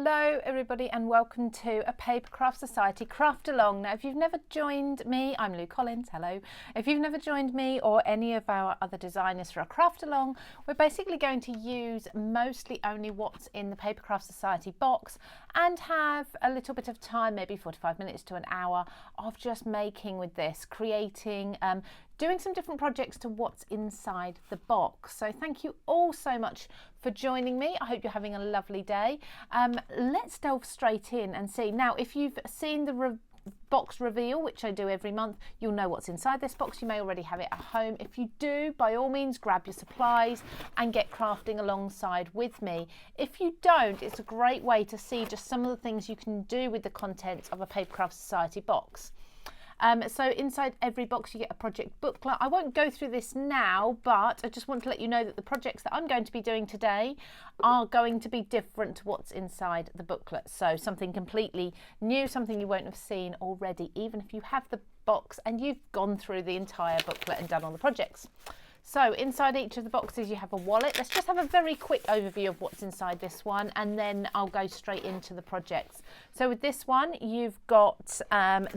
Hello everybody and welcome to a Papercraft Society Craftalong. Now if you've never joined me, I'm Lou Collins, hello. If you've never joined me or any of our other designers for a Craftalong, we're basically going to use mostly only what's in the Papercraft Society box and have a little bit of time, maybe 45 minutes to an hour, of just making with this, creating, doing some different projects to what's inside the box. So thank you all so much for joining me. I hope you're having a lovely day. Let's delve straight in and see. Now, if you've seen the box reveal, which I do every month, you'll know what's inside this box. You may already have it at home. If you do, by all means, grab your supplies and get crafting alongside with me. If you don't, it's a great way to see just some of the things you can do with the contents of a Papercraft Society box. So inside every box you get a project booklet. I won't go through this now, but I just want to let you know that the projects that I'm going to be doing today are going to be different to what's inside the booklet. So something completely new, something you won't have seen already, even if you have the box and you've gone through the entire booklet and done all the projects. So inside each of the boxes you have a wallet. Let's just have a very quick overview of what's inside this one and then I'll go straight into the projects. So with this one you've got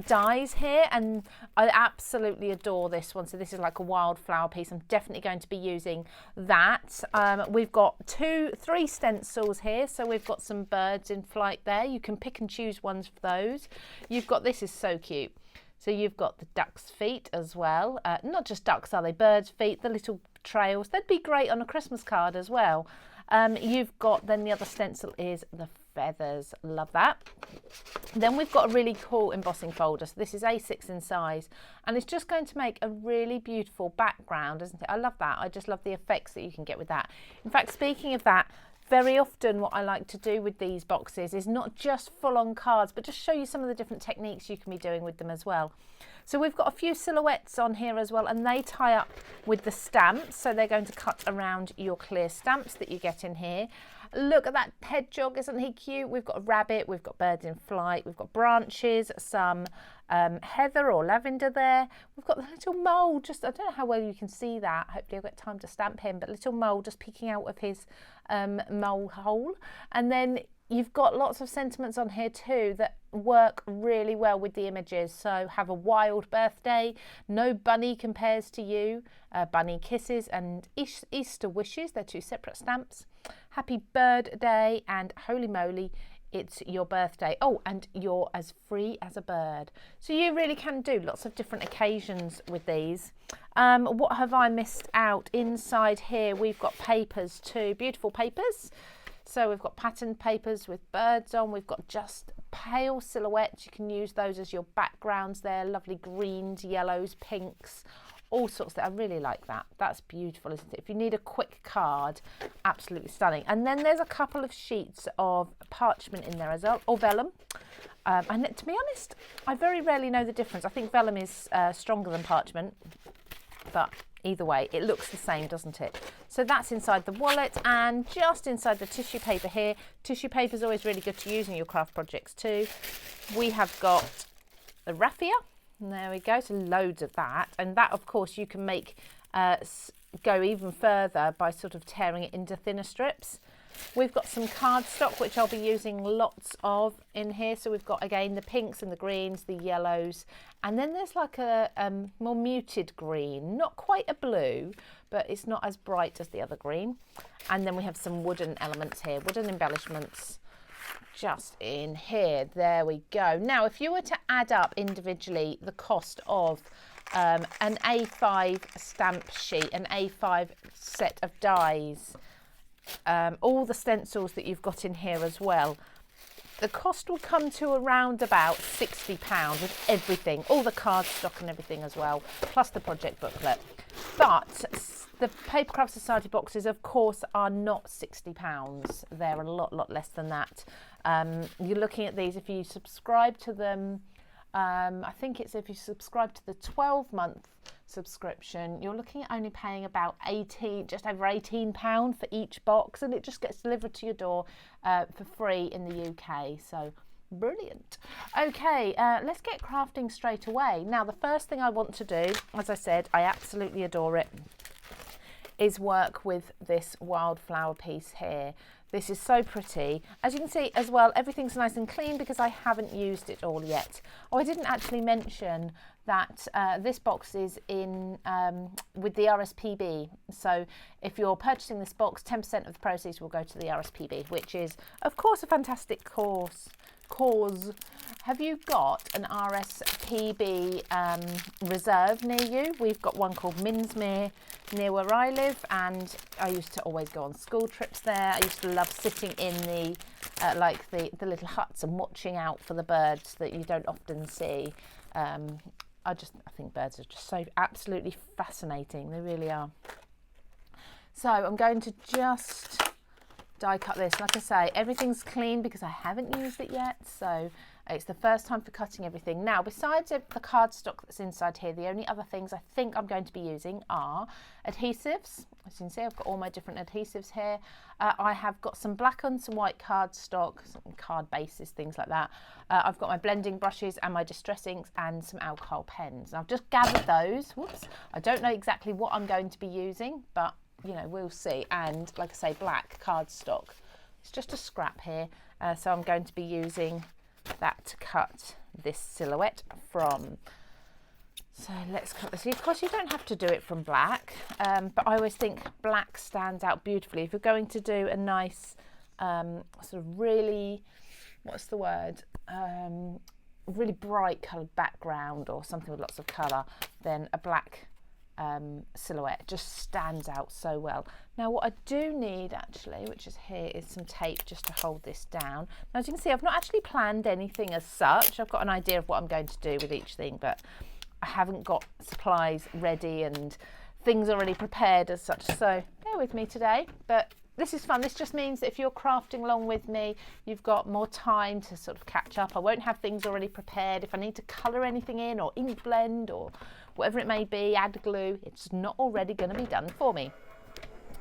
dies here, and I absolutely adore this one. So this is like a wildflower piece. I'm definitely going to be using that. We've got three stencils here. So we've got some birds in flight there. You can pick and choose ones for those. You've got, this is so cute. So you've got the duck's feet as well. Not just ducks, are they? Birds' feet, the little trails. They'd be great on a Christmas card as well. You've got, then the other stencil is the feathers. Love that. Then we've got a really cool embossing folder. So this is A6 in size. And it's just going to make a really beautiful background, isn't it? I love that. I just love the effects that you can get with that. In fact, speaking of that, very often what I like to do with these boxes is not just full-on cards, but just show you some of the different techniques you can be doing with them as well. So we've got a few silhouettes on here as well, and they tie up with the stamps. So they're going to cut around your clear stamps that you get in here. Look at that hedgehog, isn't he cute? We've got a rabbit, we've got birds in flight, we've got branches, some heather or lavender there. We've got the little mole, just, I don't know how well you can see that. Hopefully I'll get time to stamp him, but little mole just peeking out of his mole hole. And then you've got lots of sentiments on here too that work really well with the images. So have a wild birthday, no bunny compares to you, bunny kisses, and Easter wishes. They're two separate stamps. Happy bird day and holy moly, it's your birthday. Oh, and you're as free as a bird. So you really can do lots of different occasions with these. What have I missed out? Inside here we've got papers too, beautiful papers. So we've got patterned papers with birds on. We've got just pale silhouettes. You can use those as your backgrounds there. Lovely greens, yellows, pinks, all sorts of, I really like that. That's beautiful, isn't it? If you need a quick card, absolutely stunning. And then there's a couple of sheets of parchment in there as well, or vellum. And to be honest, I very rarely know the difference. I think vellum is stronger than parchment, but either way, it looks the same, doesn't it? So that's inside the wallet, and just inside the tissue paper here. Tissue paper is always really good to use in your craft projects too. We have got the raffia. And there we go, so loads of that. And that, of course, you can make go even further by sort of tearing it into thinner strips. We've got some cardstock, which I'll be using lots of in here. So we've got, again, the pinks and the greens, the yellows. And then there's like a more muted green, not quite a blue, but it's not as bright as the other green. And then we have some wooden elements here, wooden embellishments. Just in here, there we go. Now, if you were to add up individually the cost of an A5 stamp sheet, an A5 set of dies, all the stencils that you've got in here as well, the cost will come to around about £60 with everything, all the cardstock and everything as well, plus the project booklet. But the Papercraft Society boxes, of course, are not £60. They're a lot less than that. You're looking at these, if you subscribe to them, I think it's if you subscribe to the 12-month subscription, you're looking at only paying about just over £18 for each box, and it just gets delivered to your door for free in the UK. So brilliant. Okay, let's get crafting straight away. Now, the first thing I want to do, as I said, I absolutely adore it, is work with this wildflower piece here. This is so pretty. As you can see as well, everything's nice and clean because I haven't used it all yet. Oh, I didn't actually mention that this box is in with the RSPB. So if you're purchasing this box, 10% of the proceeds will go to the RSPB, which is, of course, a fantastic cause. Have you got an RSPB reserve near you? We've got one called Minsmere near where I live, and I used to always go on school trips there. I used to love sitting in the like the little huts and watching out for the birds that you don't often see. I think birds are just so absolutely fascinating. They really are. So I'm going to just die cut this. Like I say, everything's clean because I haven't used it yet, so it's the first time for cutting everything. Now, besides the cardstock that's inside here, the only other things I think I'm going to be using are adhesives. As you can see, I've got all my different adhesives here. I have got some black and some white cardstock, some card bases, things like that. I've got my blending brushes and my distress inks and some alcohol pens. I've just gathered those. Whoops. I don't know exactly what I'm going to be using, but you know, we'll see. And like I say, black cardstock. It's just a scrap here, so I'm going to be using that to cut this silhouette from. So let's cut this. Of course, you don't have to do it from black, but I always think black stands out beautifully. If you're going to do a nice sort of really, what's the word, really bright coloured background or something with lots of colour, then a black silhouette just stands out so well. Now what I do need actually, which is here, is some tape just to hold this down. Now as you can see, I've not actually planned anything as such. I've got an idea of what I'm going to do with each thing, but I haven't got supplies ready and things already prepared as such, so bear with me today. But this is fun. This just means that if you're crafting along with me, you've got more time to sort of catch up. I won't have things already prepared. If I need to colour anything in or ink blend or whatever it may be, add glue, it's not already going to be done for me.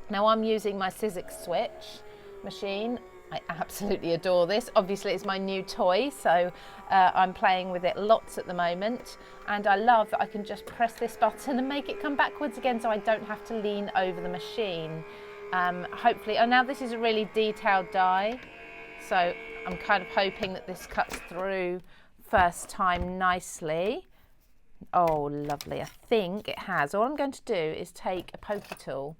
Now I'm using my Sizzix switch machine. I absolutely adore this. Obviously it's my new toy, so I'm playing with it lots at the moment, and I love that I can just press this button and make it come backwards again so I don't have to lean over the machine. Hopefully, now this is a really detailed die, so I'm kind of hoping that this cuts through first time nicely. Oh lovely, I think it has. All I'm going to do is take a pokey tool,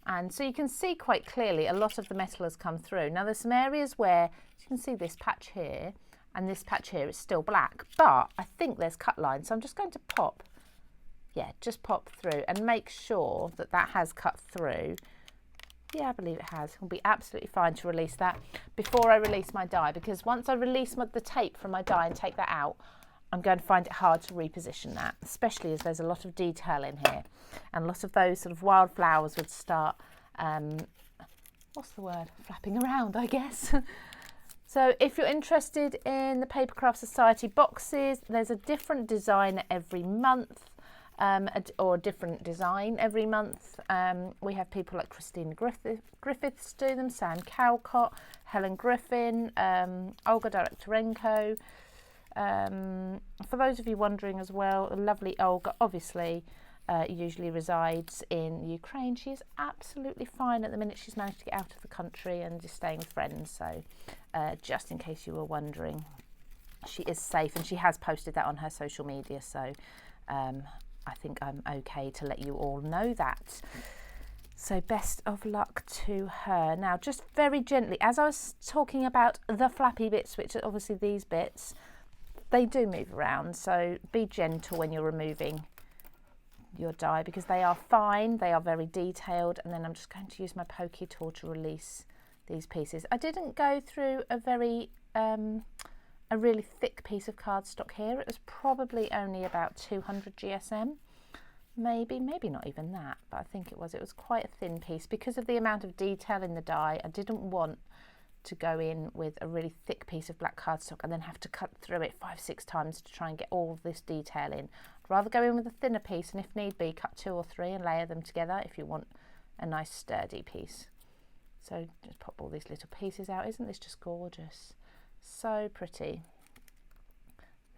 and so you can see quite clearly a lot of the metal has come through. Now there's some areas where you can see this patch here and this patch here is still black, but I think there's cut lines, so I'm just going to pop, just pop through and make sure that that has cut through. Yeah, I believe it has. It'll be absolutely fine to release that before I release my die, because once I release the tape from my die and take that out, I'm going to find it hard to reposition that, especially as there's a lot of detail in here, and a lot of those sort of wildflowers would start, what's the word, flapping around, I guess. So if you're interested in the Papercraft Society boxes, there's a different design every month, or a different design every month. We have people like Christina Griffiths do them, Sam Calcott, Helen Griffin, Olga Direktorenko. For those of you wondering as well, the lovely Olga obviously usually resides in Ukraine. She is absolutely fine at the minute. She's managed to get out of the country and is staying with friends, so just in case you were wondering, she is safe, and she has posted that on her social media, so I think I'm okay to let you all know that. So best of luck to her. Now just very gently, as I was talking about the flappy bits, which are obviously these bits, they do move around, so be gentle when you're removing your die, because they are fine, they are very detailed. And then I'm just going to use my pokey tool to release these pieces. I didn't go through a really thick piece of cardstock here. It was probably only about 200 GSM, maybe not even that, but I think it was quite a thin piece. Because of the amount of detail in the die, I didn't want to go in with a really thick piece of black cardstock and then have to cut through it 5-6 times to try and get all of this detail in. I'd rather go in with a thinner piece, and if need be, cut 2 or 3 and layer them together if you want a nice sturdy piece. So just pop all these little pieces out. Isn't this just gorgeous? So pretty.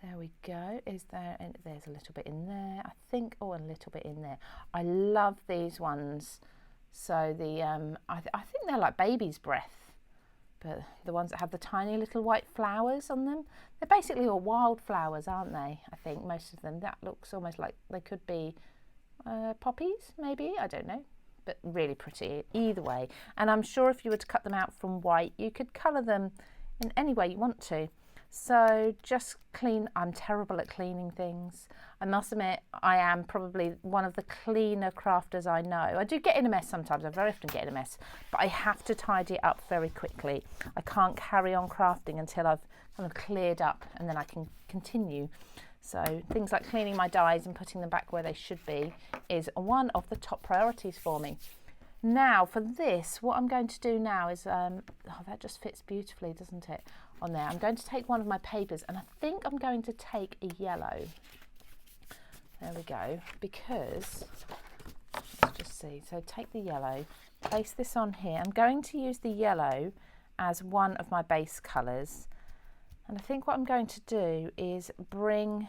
There we go. There's a little bit in there, I think. Oh, a little bit in there. I love these ones So the I think they're like baby's breath, but the ones that have the tiny little white flowers on them, they're basically all wildflowers, aren't they? I think most of them. That looks almost like they could be poppies, maybe, I don't know, but really pretty either way. And I'm sure if you were to cut them out from white, you could colour them in any way you want to. So just clean. I'm terrible at cleaning things. I must admit, I am probably one of the cleaner crafters I know. I do get in a mess sometimes. I very often get in a mess, but I have to tidy it up very quickly. I can't carry on crafting until I've kind of cleared up, and then I can continue. So things like cleaning my dies and putting them back where they should be is one of the top priorities for me. Now for this, what I'm going to do now is, oh, that just fits beautifully, doesn't it, on there. I'm going to take one of my papers, and I think I'm going to take a yellow. There we go, because, let's just see, so take the yellow, place this on here. I'm going to use the yellow as one of my base colours, and I think what I'm going to do is bring,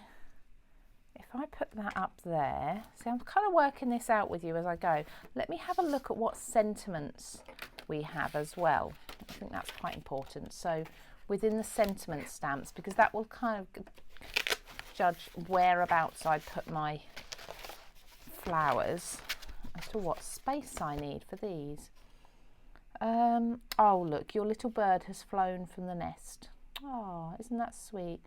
if I put that up there, see, I'm kind of working this out with you as I go. Let me have a look at what sentiments we have as well. I think that's quite important. So within the sentiment stamps, because that will kind of judge whereabouts I put my flowers as to what space I need for these. Oh look, your little bird has flown from the nest. Oh, isn't that sweet?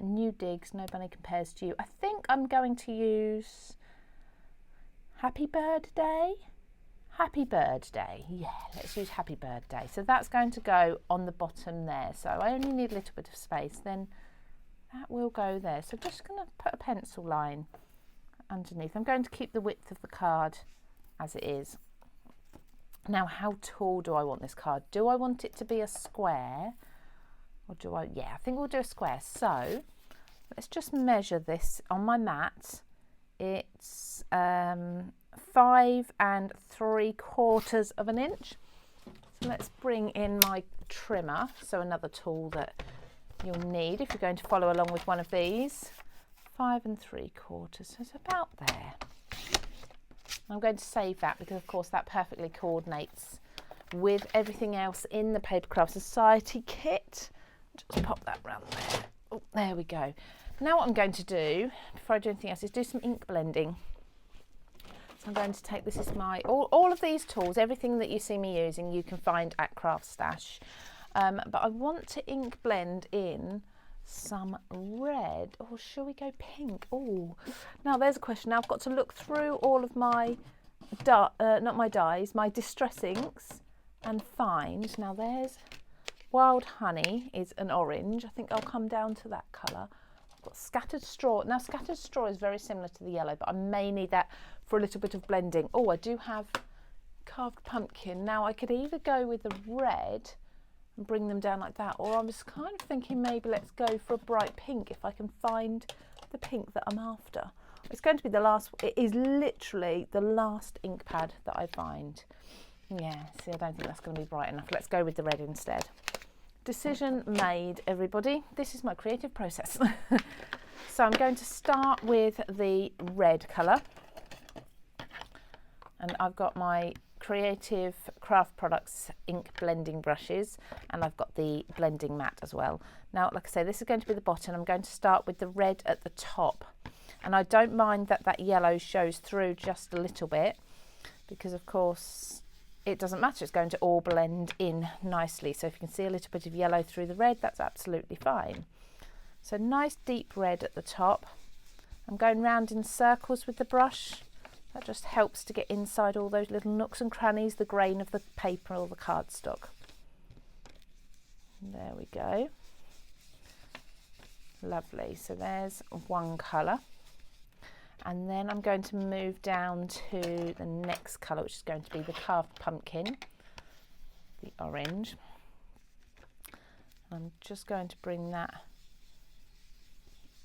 New digs, no bunny compares to you. I think I'm going to use Happy Bird Day. Happy Bird Day. Yeah, let's use Happy Bird Day. So that's going to go on the bottom there. So I only need a little bit of space. Then that will go there. So I'm just going to put a pencil line underneath. I'm going to keep the width of the card as it is. Now, how tall do I want this card? Do I want it to be a square? Or do I? Yeah, I think we'll do a square. So let's just measure this on my mat. It's 5 3/4 of an inch. So let's bring in my trimmer. So another tool that you'll need if you're going to follow along with one of these. 5 3/4. So it's about there. I'm going to save that because, of course, that perfectly coordinates with everything else in the Papercraft Society kit. Just pop that round there. Oh, there we go. Now what I'm going to do, before I do anything else, is do some ink blending. So I'm going to take, this is my, all of these tools, everything that you see me using, you can find at CraftStash. But I want to ink blend in some red, or shall we go pink? Oh, now there's a question. Now I've got to look through all of my, not my dyes, my distress inks and find, now there's Wild Honey is an orange. I think I'll come down to that colour. I've got Scattered Straw. Now Scattered Straw is very similar to the yellow, but I may need that for a little bit of blending. Oh, I do have Carved Pumpkin. Now I could either go with the red and bring them down like that, or I was kind of thinking maybe let's go for a bright pink if I can find the pink that I'm after. It's going to be the last, it is literally the last ink pad that I find. Yeah, see, I don't think that's going to be bright enough. Let's go with the red instead. Decision made, everybody. This is my creative process. So I'm going to start with the red colour. And I've got my Creative Craft Products ink blending brushes, and I've got the blending mat as well. Now, like I say, this is going to be the bottom. I'm going to start with the red at the top. And I don't mind that that yellow shows through just a little bit, because of course it doesn't matter, it's going to all blend in nicely. So if you can see a little bit of yellow through the red, that's absolutely fine. So nice deep red at the top. I'm going round in circles with the brush. That just helps to get inside all those little nooks and crannies, the grain of the paper or the cardstock. There we go. Lovely, so there's one colour. And then I'm going to move down to the next colour, which is going to be the Carved Pumpkin, the orange. I'm just going to bring that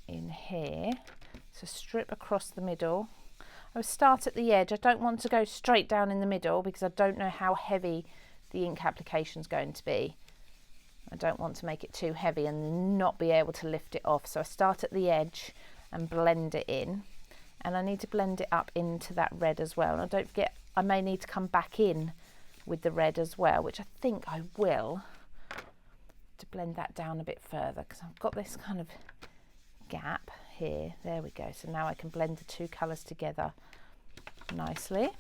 in here. So strip across the middle. I will start at the edge. I don't want to go straight down in the middle because I don't know how heavy the ink application is going to be. I don't want to make it too heavy and not be able to lift it off. So I start at the edge and blend it in. And I need to blend it up into that red as well. And don't forget, I may need to come back in with the red as well, which I think I will, to blend that down a bit further, because I've got this kind of gap here. There we go. So now I can blend the two colours together nicely.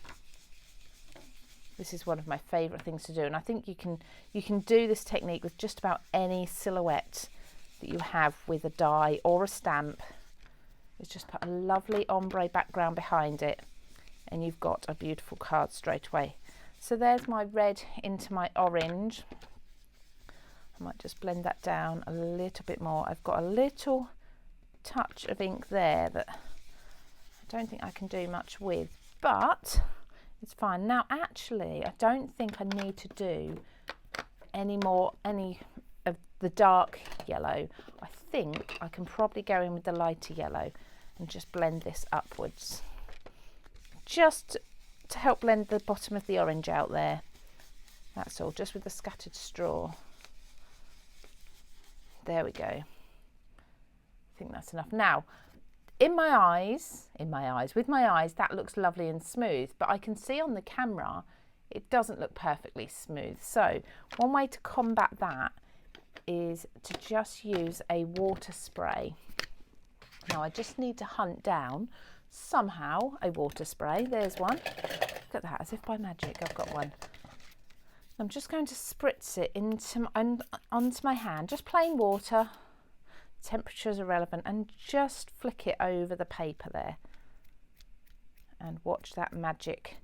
This is one of my favourite things to do, and I think you can do this technique with just about any silhouette that you have with a die or a stamp. It's just put a lovely ombre background behind it, and you've got a beautiful card straight away. So there's my red into my orange. I might just blend that down a little bit more. I've got a little touch of ink there that I don't think I can do much with, but it's fine. Now actually I don't think I need to do any of the dark yellow. I think I can probably go in with the lighter yellow and just blend this upwards, just to help blend the bottom of the orange out there. That's all, just with the scattered straw. There we go. I think that's enough. Now with my eyes, that looks lovely and smooth, but I can see on the camera it doesn't look perfectly smooth. So one way to combat that is to just use a water spray. Now I just need to hunt down somehow a water spray. There's one. Look at that, as if by magic I've got one. I'm just going to spritz it onto my hand, just plain water. Temperatures are relevant, and just flick it over the paper there and watch that magic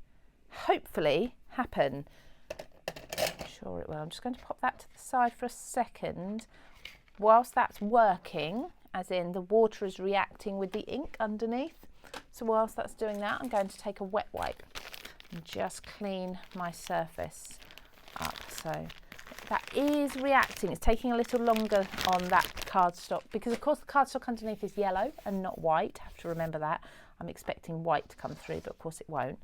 hopefully happen. I'm sure it will. I'm just going to pop that to the side for a second whilst that's working, as in the water is reacting with the ink underneath. So whilst that's doing that, I'm going to take a wet wipe and just clean my surface up. So that is reacting. It's taking a little longer on that cardstock because of course the cardstock underneath is yellow and not white. Have to remember that. I'm expecting white to come through, but of course it won't.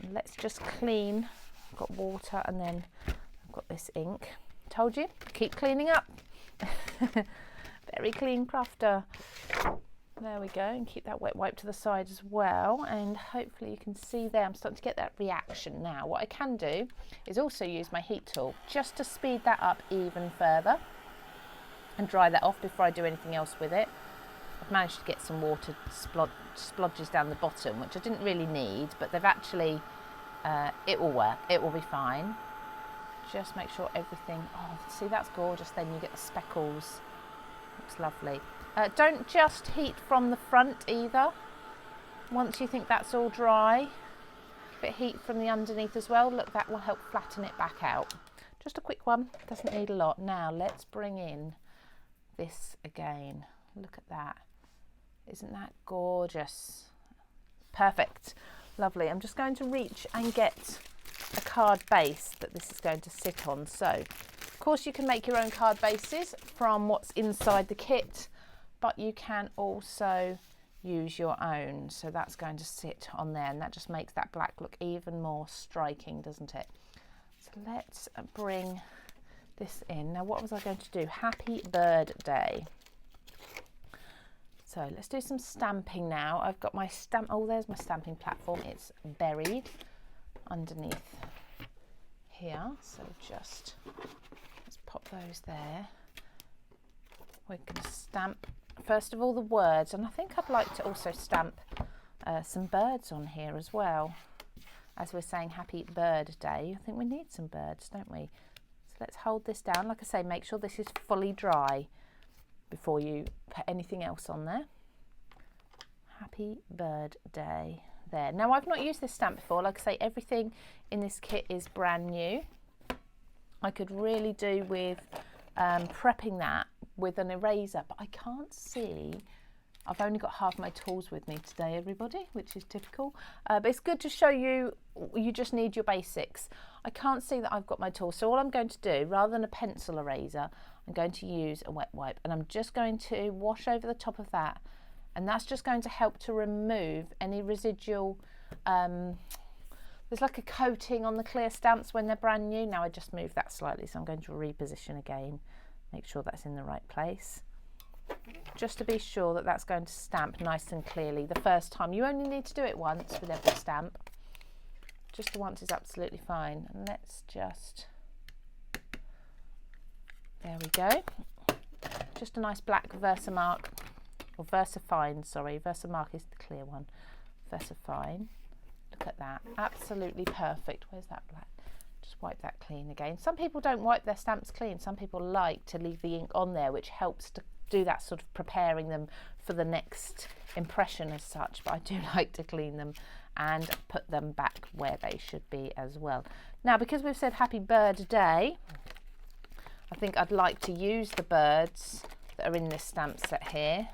And let's just clean. I've got water and then I've got this ink. Told you, keep cleaning up. Very clean crafter. There we go, and keep that wet wipe to the side as well, and hopefully you can see there I'm starting to get that reaction now. What I can do is also use my heat tool just to speed that up even further and dry that off before I do anything else with it. I've managed to get some water splodges down the bottom, which I didn't really need, but they've actually, it will work, it will be fine. Just make sure everything, oh see that's gorgeous, then you get the speckles, looks lovely. Don't just heat from the front either. Once you think that's all dry, bit heat from the underneath as well. Look, that will help flatten it back out. Just a quick one, doesn't need a lot. Now let's bring in this again. Look at that. Isn't that gorgeous? Perfect, lovely. I'm just going to reach and get a card base that this is going to sit on. So, of course, you can make your own card bases from what's inside the kit, but you can also use your own. So that's going to sit on there, and that just makes that black look even more striking, doesn't it? So let's bring this in. Now, what was I going to do? Happy Bird Day. So let's do some stamping now. I've got my stamp, oh, there's my stamping platform. It's buried underneath here. So just, let's pop those there. We're going to stamp first of all the words, and I think I'd like to also stamp some birds on here as well. As we're saying Happy Bird Day, I think we need some birds, don't we? So let's hold this down. Like I say, make sure this is fully dry before you put anything else on there. Happy Bird Day there. Now I've not used this stamp before. Like I say, everything in this kit is brand new. I could really do with prepping that with an eraser, but I can't see. I've only got half my tools with me today, everybody, which is typical. But it's good to show you, you just need your basics. I can't see that I've got my tools. So all I'm going to do, rather than a pencil eraser, I'm going to use a wet wipe, and I'm just going to wash over the top of that. And that's just going to help to remove any residual, there's like a coating on the clear stamps when they're brand new. Now I just moved that slightly, so I'm going to reposition again. Make sure that's in the right place. Just to be sure that that's going to stamp nice and clearly the first time. You only need to do it once with every stamp. Just the once is absolutely fine. And let's just, there we go. Just a nice black Versamark, or Versafine, sorry. Versamark is the clear one. Versafine. Look at that. Absolutely perfect. Where's that black? Just wipe that clean again. Some people don't wipe their stamps clean. Some people like to leave the ink on there, which helps to do that sort of preparing them for the next impression as such. But I do like to clean them and put them back where they should be as well. Now, because we've said Happy Bird Day, I think I'd like to use the birds that are in this stamp set here,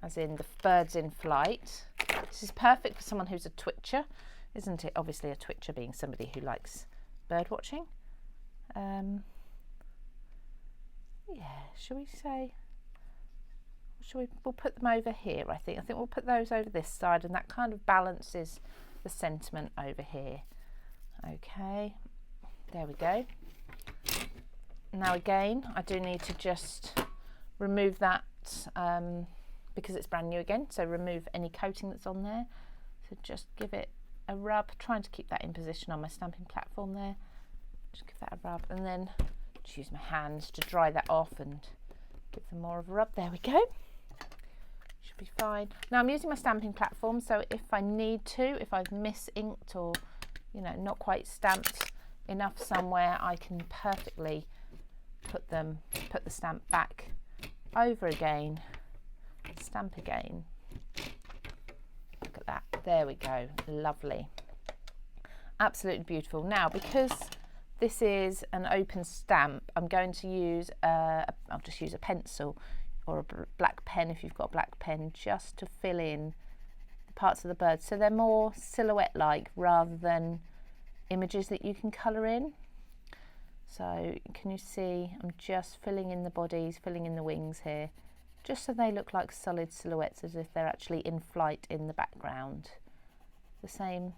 as in the birds in flight. This is perfect for someone who's a twitcher, isn't it? Obviously a twitcher being somebody who likes bird watching. Yeah, shall we say, we'll put them over here, I think we'll put those over this side, and that kind of balances the sentiment over here. Okay, there we go. Now again, I do need to just remove that because it's brand new again, so remove any coating that's on there. So just give it a rub, trying to keep that in position on my stamping platform there. Just give that a rub, and then just use my hands to dry that off and give them more of a rub. There we go. Should be fine. Now I'm using my stamping platform, so if I need to, if I've misinked or, you know, not quite stamped enough somewhere, I can perfectly put the stamp back over again, stamp again. Look at that. There we go. Lovely. Absolutely beautiful. Now, because this is an open stamp, I'm going to use I'll just use a pencil or a black pen if you've got a black pen, just to fill in the parts of the bird so they're more silhouette like rather than images that you can colour in. So can you see I'm just filling in the bodies, filling in the wings here, just so they look like solid silhouettes, as if they're actually in flight in the background. The same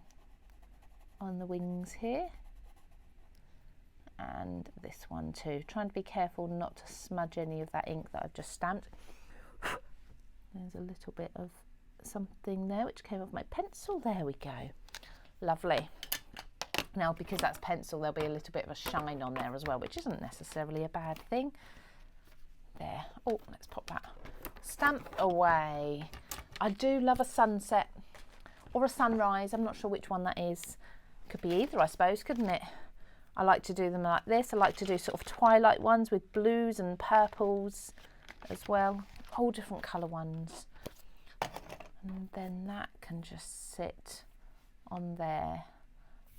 on the wings here, and this one too. Trying to be careful not to smudge any of that ink that I've just stamped. There's a little bit of something there which came off my pencil. There we go. Lovely. Now, because that's pencil, there'll be a little bit of a shine on there as well, which isn't necessarily a bad thing. There. Oh, let's pop that stamp away. I do love a sunset or a sunrise. I'm not sure which one that is. Could be either, I suppose, couldn't it? I like to do them like this. I like to do sort of twilight ones with blues and purples as well. Whole different colour ones. And then that can just sit on there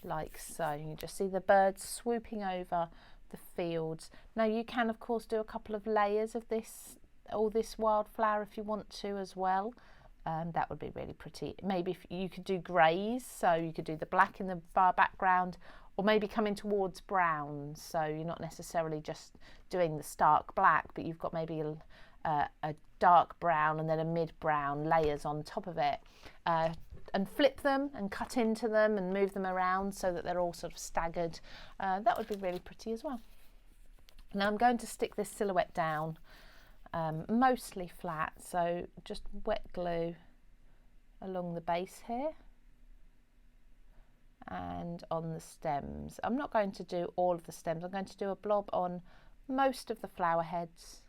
like so. You can just see the birds swooping over the fields. Now you can of course do a couple of layers of this, all this wildflower if you want to as well. That would be really pretty. Maybe if you could do greys, so you could do the black in the far background, or maybe coming towards brown, so you're not necessarily just doing the stark black, but you've got maybe a dark brown and then a mid brown layers on top of it, and flip them and cut into them and move them around so that they're all sort of staggered. That would be really pretty as well. Now I'm going to stick this silhouette down, mostly flat, so just wet glue along the base here and on the stems. I'm not going to do all of the stems. I'm going to do a blob on most of the flower heads.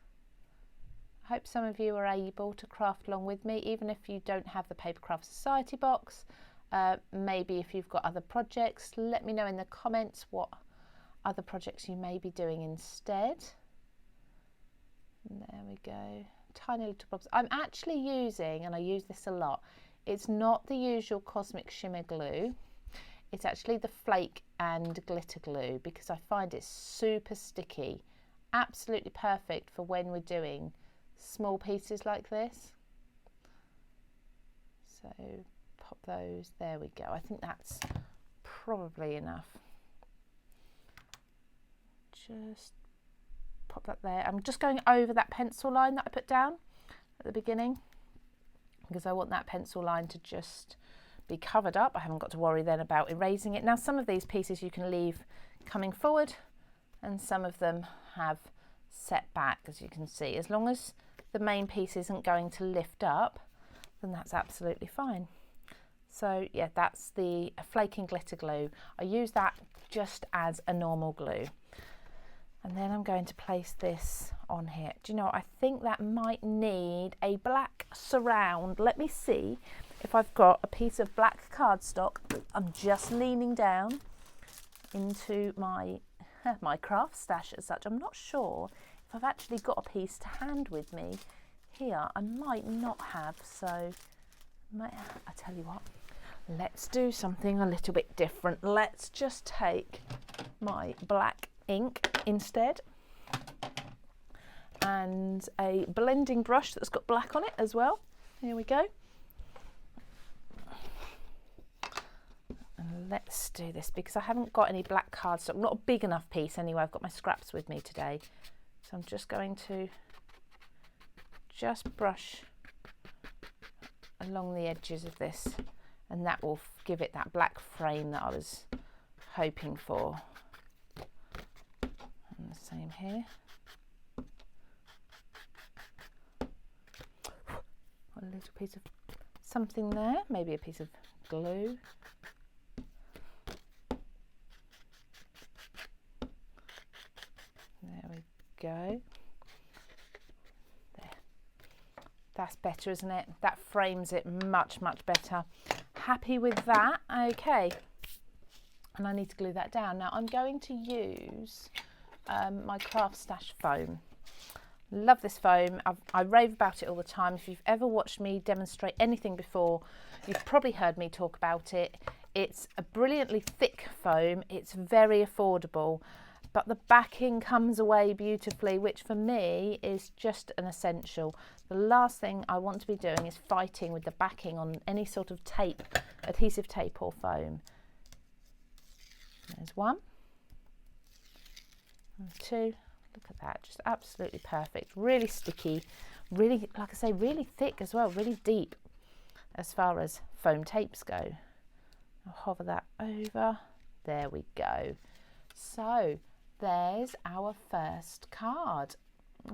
I hope some of you are able to craft along with me, even if you don't have the Papercraft Society box. Maybe if you've got other projects, let me know in the comments what other projects you may be doing instead. There we go. Tiny little blobs. I'm actually using, and I use this a lot, it's not the usual Cosmic Shimmer glue. It's actually the flake and glitter glue, because I find it super sticky. Absolutely perfect for when we're doing small pieces like this. So pop those, there we go. I think that's probably enough. Just pop that there. I'm just going over that pencil line that I put down at the beginning, because I want that pencil line to just be covered up. I haven't got to worry then about erasing it. Now some of these pieces you can leave coming forward, and some of them have set back, as you can see. As long as the main piece isn't going to lift up, then that's absolutely fine. So yeah, that's the flaking glitter glue. I use that just as a normal glue. And then I'm going to place this on here. Do you know, I think that might need a black surround. Let me see if I've got a piece of black cardstock. I'm just leaning down into my CraftStash as such. I'm not sure if I've actually got a piece to hand with me here. I might not have, so I tell you what, let's do something a little bit different. Let's just take my black ink instead and a blending brush that's got black on it as well. Here we go. And let's do this because I haven't got any black cardstock, not a big enough piece anyway. I've got my scraps with me today. So I'm just going to just brush along the edges of this, and that will give it that black frame that I was hoping for. And the same here. A little piece of something there, maybe a piece of glue. There we go. There. That's better, isn't it? That frames it much better. Happy with that. Okay. And I need to glue that down. Now I'm going to use my CraftStash foam. Love this foam. I rave about it all the time. If you've ever watched me demonstrate anything before, you've probably heard me talk about it. It's a brilliantly thick foam. It's very affordable, but the backing comes away beautifully, which for me is just an essential. The last thing I want to be doing is fighting with the backing on any sort of tape, adhesive tape or foam. There's one, and two. Look at that, just absolutely perfect. Really sticky, really, like I say, really thick as well, really deep as far as foam tapes go. I'll hover that over. There we go. So there's our first card.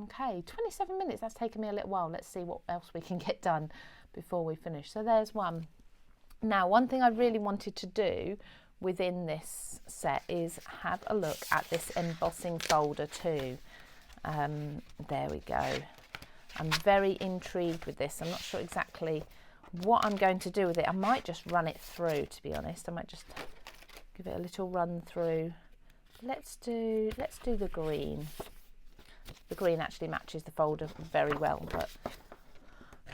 Okay, 27 minutes, that's taken me a little while. Let's see what else we can get done before we finish. So there's one. Now, one thing I really wanted to do within this set is have a look at this embossing folder too. There we go. I'm very intrigued with this. I'm not sure exactly what I'm going to do with it. I might just run it through, to be honest. I might just give it a little run through. Let's do the green. The green actually matches the folder very well, but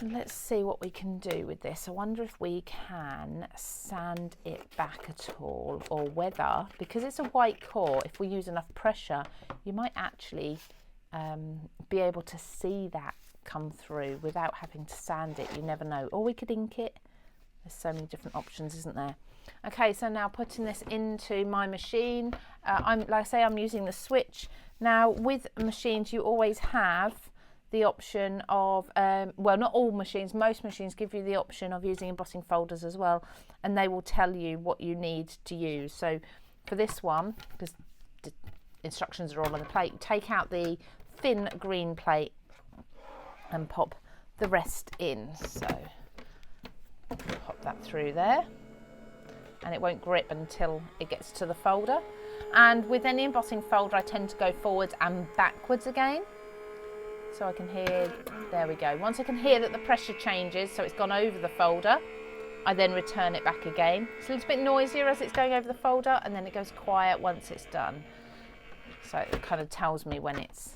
let's see what we can do with this. I wonder if we can sand it back at all, or whether, because it's a white core, if we use enough pressure, you might actually be able to see that come through without having to sand it. You never know. Or we could ink it. There's so many different options, isn't there? Okay, so now putting this into my machine. Like I say, I'm using the switch. Now with machines, you always have the option of, well, not all machines, most machines give you the option of using embossing folders as well, and they will tell you what you need to use. So for this one, because the instructions are all on the plate, take out the thin green plate and pop the rest in. So pop that through there, and it won't grip until it gets to the folder. And with any embossing folder, I tend to go forwards and backwards again. So I can hear, there we go. Once I can hear that the pressure changes, so it's gone over the folder, I then return it back again. It's a little bit noisier as it's going over the folder, and then it goes quiet once it's done. So it kind of tells me when it's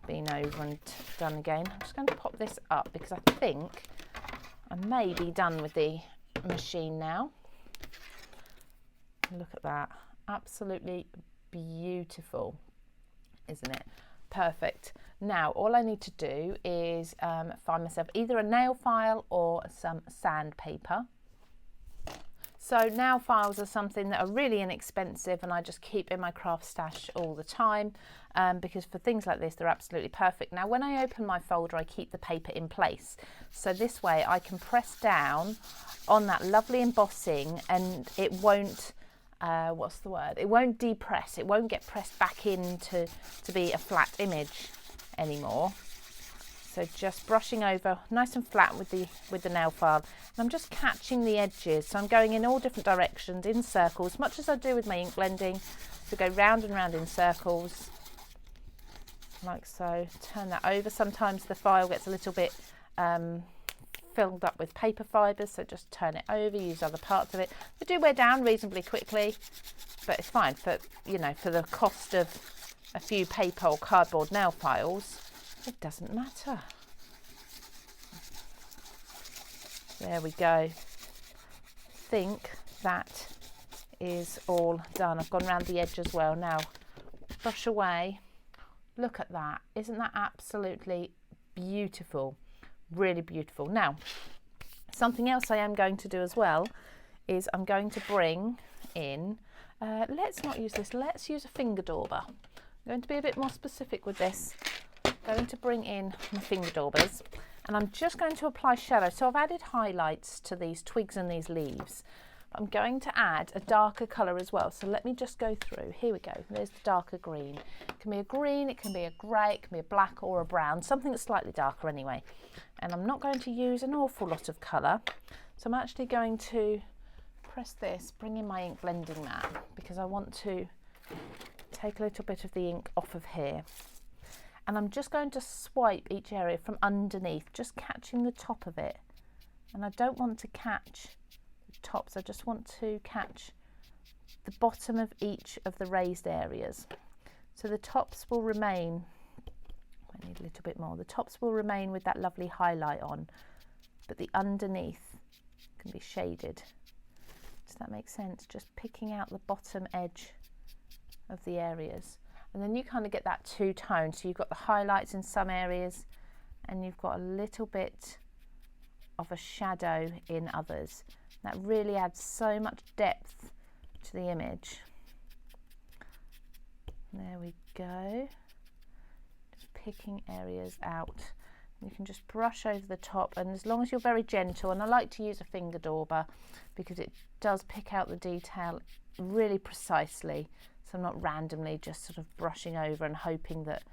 been over and done again. I'm just going to pop this up because I think I may be done with the machine now. Look at that. Absolutely beautiful, isn't it? Perfect. Now all I need to do is find myself either a nail file or some sandpaper. So nail files are something that are really inexpensive, and I just keep in my CraftStash all the time because for things like this they're absolutely perfect. Now when I open my folder, I keep the paper in place, so this way I can press down on that lovely embossing and it won't it won't depress, it won't get pressed back in to be a flat image anymore. So So just brushing over nice and flat with the nail file. And I'm just catching the edges. So I'm going in all different directions in circles, much as I do with my ink blending. So go round and round in circles, like so. Turn that over. Sometimes the file gets a little bit filled up with paper fibres, so just turn it over, use other parts of it. They do wear down reasonably quickly, but it's fine for, you know, for the cost of a few paper or cardboard nail files. It doesn't matter. There we go. I think that is all done. I've gone around the edge as well. Now brush away. Look at that. Isn't that absolutely beautiful? Really beautiful. Now, something else I am going to do as well is I'm going to bring in, let's not use this, let's use a finger dauber. I'm going to be a bit more specific with this. I'm going to bring in my finger daubers, and I'm just going to apply shadow. So I've added highlights to these twigs and these leaves. I'm going to add a darker colour as well. So let me just go through. Here we go. There's the darker green. It can be a green, it can be a grey, it can be a black or a brown, something that's slightly darker anyway. And I'm not going to use an awful lot of colour. So I'm actually going to press this, bring in my ink blending mat, because I want to take a little bit of the ink off of here. And I'm just going to swipe each area from underneath, just catching the top of it. And I don't want to catch the tops, I just want to catch the bottom of each of the raised areas. So the tops will remain, I need a little bit more, the tops will remain with that lovely highlight on, but the underneath can be shaded. Does that make sense? Just picking out the bottom edge of the areas. And then you kind of get that two-tone. So you've got the highlights in some areas and you've got a little bit of a shadow in others. That really adds so much depth to the image. There we go. Just picking areas out. You can just brush over the top, and as long as you're very gentle, and I like to use a finger dauber because it does pick out the detail really precisely. So I'm not randomly just sort of brushing over and hoping that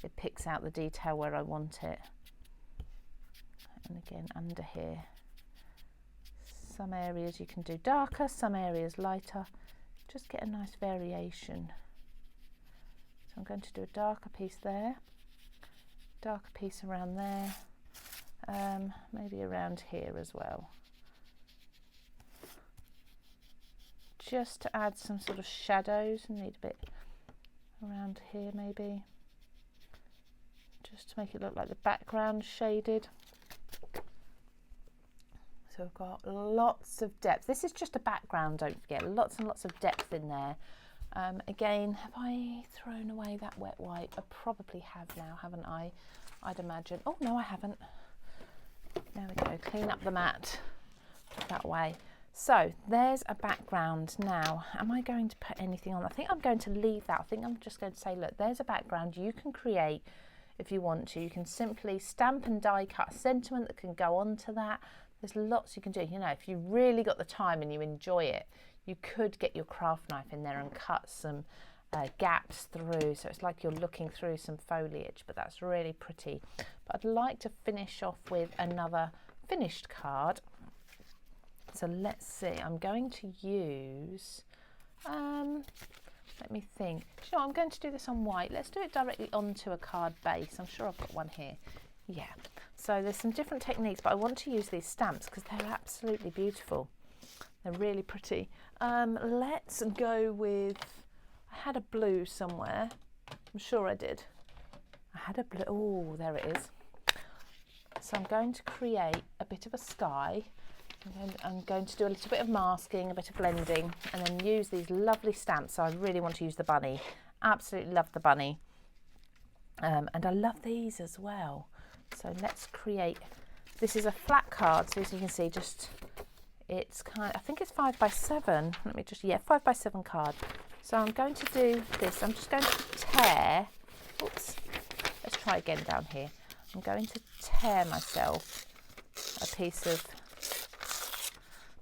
it picks out the detail where I want it. And again, under here, some areas you can do darker, some areas lighter. Just get a nice variation. So I'm going to do a darker piece there, darker piece around there, maybe around here as well. Just to add some sort of shadows. I need a bit around here maybe, just to make it look like the background shaded. So we've got lots of depth. This is just a background, don't forget, lots and lots of depth in there. Again, have I thrown away that wet wipe? I probably have now, haven't I? I'd imagine. Oh no, I haven't. There we go, clean up the mat that way. So there's a background. Now, am I going to put anything on? I think I'm going to leave that. I think I'm just going to say, look, there's a background you can create if you want to. You can simply stamp and die cut a sentiment that can go onto that. There's lots you can do. You know, if you really got the time and you enjoy it, you could get your craft knife in there and cut some gaps through. So it's like you're looking through some foliage, but that's really pretty. But I'd like to finish off with another finished card. So let's see, I'm going to use, let me think. Do you know what, I'm going to do this on white. Let's do it directly onto a card base. I'm sure I've got one here. Yeah, so there's some different techniques, but I want to use these stamps because they're absolutely beautiful. They're really pretty. Let's go with, I had a blue somewhere. I'm sure I did. I had a blue, oh, there it is. So I'm going to create a bit of a sky. I'm going to do a little bit of masking, a bit of blending, and then use these lovely stamps. So I really want to use the bunny. Absolutely love the bunny. And I love these as well. So let's create, this is a flat card. So as you can see, just, it's kind of, I think it's 5 by 7. Let me just, yeah, 5 by 7 card. So I'm going to do this. I'm just going to tear, oops, let's try again down here. I'm going to tear myself a piece of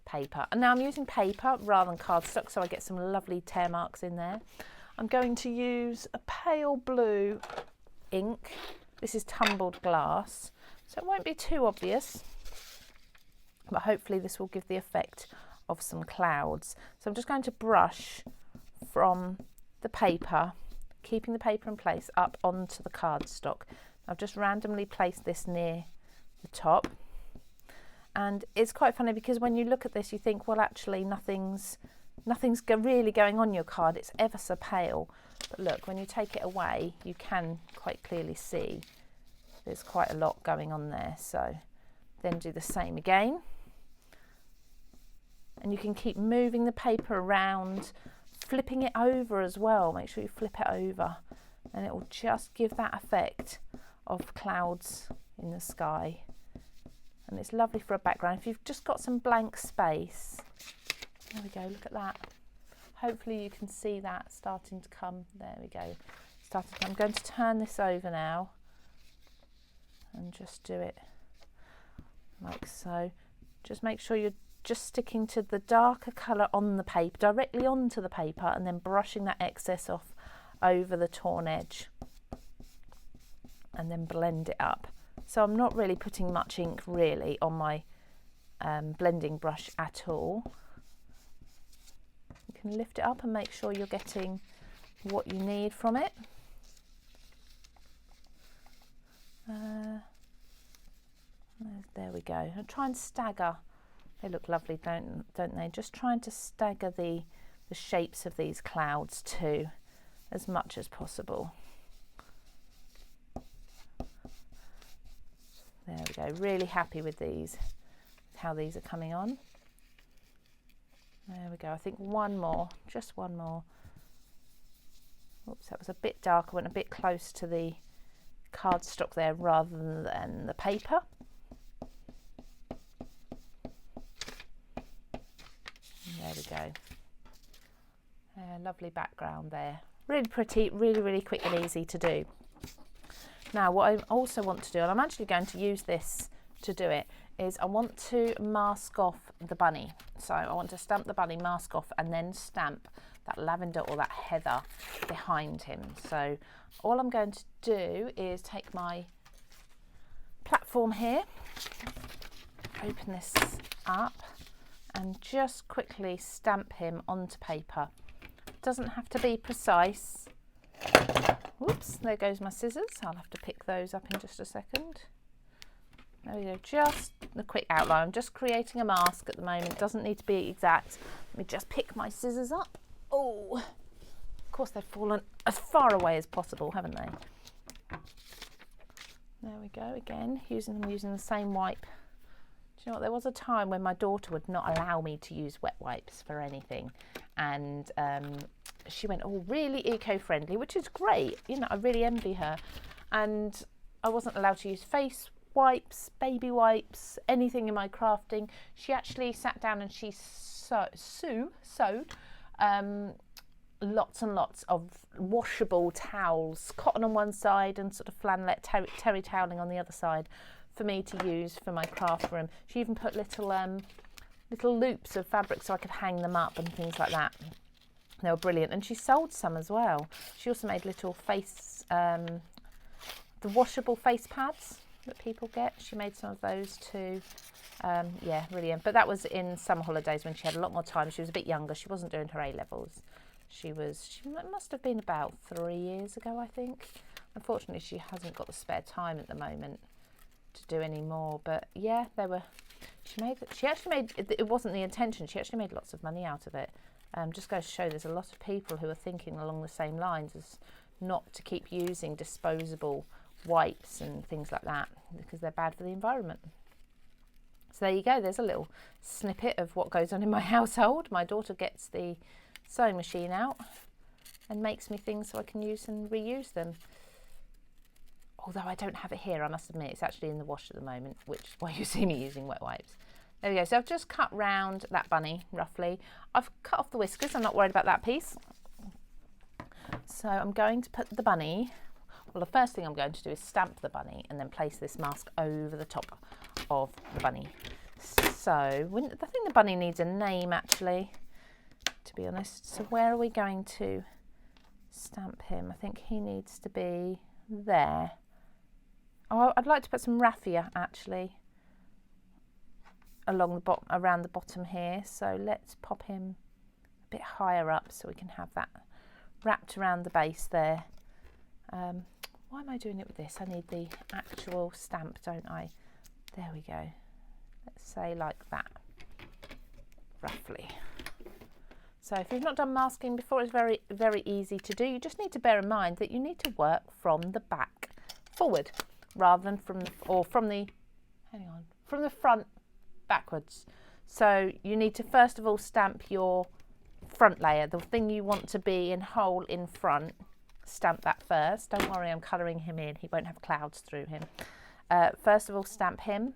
paper, and now I'm using paper rather than cardstock, so I get some lovely tear marks in there. I'm going to use a pale blue ink. This is tumbled glass. So it won't be too obvious, but hopefully this will give the effect of some clouds. So I'm just going to brush from the paper, keeping the paper in place, up onto the cardstock. I've just randomly placed this near the top. And it's quite funny because when you look at this, you think, well, actually nothing's really going on your card. It's ever so pale. But look, when you take it away, you can quite clearly see there's quite a lot going on there. So then do the same again. And you can keep moving the paper around, flipping it over as well. Make sure you flip it over, and it will just give that effect of clouds in the sky. And it's lovely for a background. If you've just got some blank space, there we go, look at that. Hopefully you can see that starting to come. There we go. I'm going to turn this over now and just do it like so. Just make sure you're just sticking to the darker colour on the paper, directly onto the paper, and then brushing that excess off over the torn edge, and then blend it up. So I'm not really putting much ink really on my blending brush at all. You can lift it up and make sure you're getting what you need from it. There we go. I'll try and stagger. They look lovely, don't they? Just trying to stagger the shapes of these clouds too, as much as possible. There we go. Really happy with these, how these are coming on. There we go. I think one more, just one more. Oops, that was a bit dark. I went a bit close to the cardstock there rather than the paper. There we go. Lovely background there. Really pretty, really quick and easy to do. Now what I also want to do, and I'm actually going to use this to do it, is I want to mask off the bunny. So I want to stamp the bunny, mask off, and then stamp that lavender or that heather behind him. So all I'm going to do is take my platform here, open this up, and just quickly stamp him onto paper. Doesn't have to be precise. Whoops, there goes my scissors. I'll have to pick those up in just a second. There we go, just the quick outline. I'm just creating a mask at the moment. Doesn't need to be exact. Let me just pick my scissors up. Oh, of course they've fallen as far away as possible, haven't they? There we go, again, using the same wipe. Do you know what, there was a time when my daughter would not allow me to use wet wipes for anything, and she went, oh, really eco-friendly, which is great, you know, I really envy her. And I wasn't allowed to use face wipes, baby wipes, anything in my crafting. She actually sat down and she sewed lots and lots of washable towels, cotton on one side and sort of flannelette terry toweling on the other side, for me to use for my craft room. She even put little loops of fabric so I could hang them up and things like that. They were brilliant, and she sold some as well. She also made little face, the washable face pads that people get. She made some of those too. Yeah, brilliant. But that was in summer holidays when she had a lot more time. She was a bit younger. She wasn't doing her A-levels. She must have been about 3 years ago, I think. Unfortunately, she hasn't got the spare time at the moment to do any more. But yeah, she actually made, it wasn't the intention, she actually made lots of money out of it. Just goes to show there's a lot of people who are thinking along the same lines as not to keep using disposable wipes and things like that because they're bad for the environment. So there you go, there's a little snippet of what goes on in my household. My daughter gets the sewing machine out and makes me things so I can use and reuse them. Although I don't have it here, I must admit, it's actually in the wash at the moment, which is why you see me using wet wipes. There we go, so I've just cut round that bunny, roughly. I've cut off the whiskers, I'm not worried about that piece. So I'm going to put the bunny, well, the first thing I'm going to do is stamp the bunny and then place this mask over the top of the bunny. So I think the bunny needs a name, actually, to be honest. So where are we going to stamp him? I think he needs to be there. Oh, I'd like to put some raffia actually along the bottom, around the bottom here. So let's pop him a bit higher up so we can have that wrapped around the base there. Why am I doing it with this? I need the actual stamp, don't I? There we go. Let's say like that, roughly. So if you've not done masking before, it's very, very easy to do. You just need to bear in mind that you need to work from the back forward rather than from the front backwards. So you need to first of all stamp your front layer, the thing you want to be in whole in front. Stamp that first. Don't worry, I'm colouring him in. He won't have clouds through him. First of all, stamp him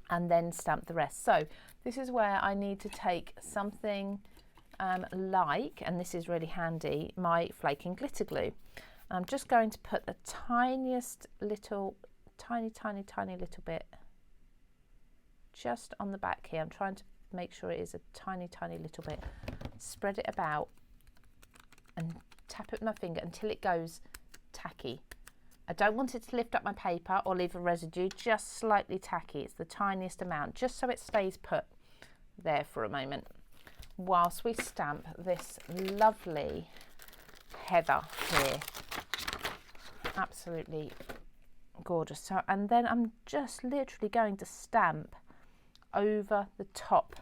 and then stamp the rest. So this is where I need to take something like, and this is really handy, my flaking glitter glue. I'm just going to put the tiniest little, tiny little bit just on the back here. I'm trying to make sure it is a tiny little bit. Spread it about and tap it with my finger until it goes tacky. I don't want it to lift up my paper or leave a residue, just slightly tacky. It's the tiniest amount, just so it stays put there for a moment whilst we stamp this lovely heather here. Absolutely gorgeous. So, and then I'm just literally going to stamp over the top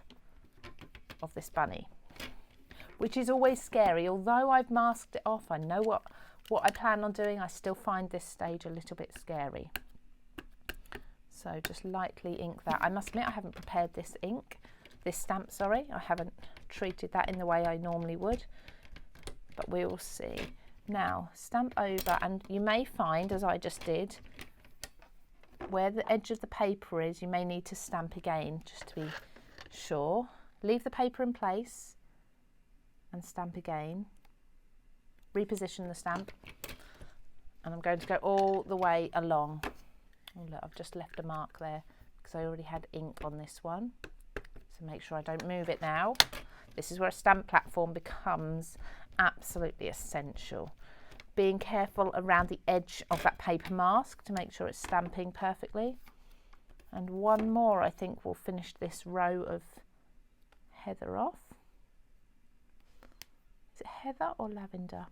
of this bunny, which is always scary. Although I've masked it off, I know what I plan on doing, I still find this stage a little bit scary. So just lightly ink that. I must admit I haven't prepared this stamp, sorry. I haven't treated that in the way I normally would, but we will see. Now stamp over, and you may find, as I just did, where the edge of the paper is, you may need to stamp again just to be sure. Leave the paper in place and stamp again. Reposition the stamp, and I'm going to go all the way along. Oh look, I've just left a mark there because I already had ink on this one. So make sure I don't move it now. This is where a stamp platform becomes absolutely essential. Being careful around the edge of that paper mask to make sure it's stamping perfectly. And one more, I think, will finish this row of heather off. Is it heather or lavender?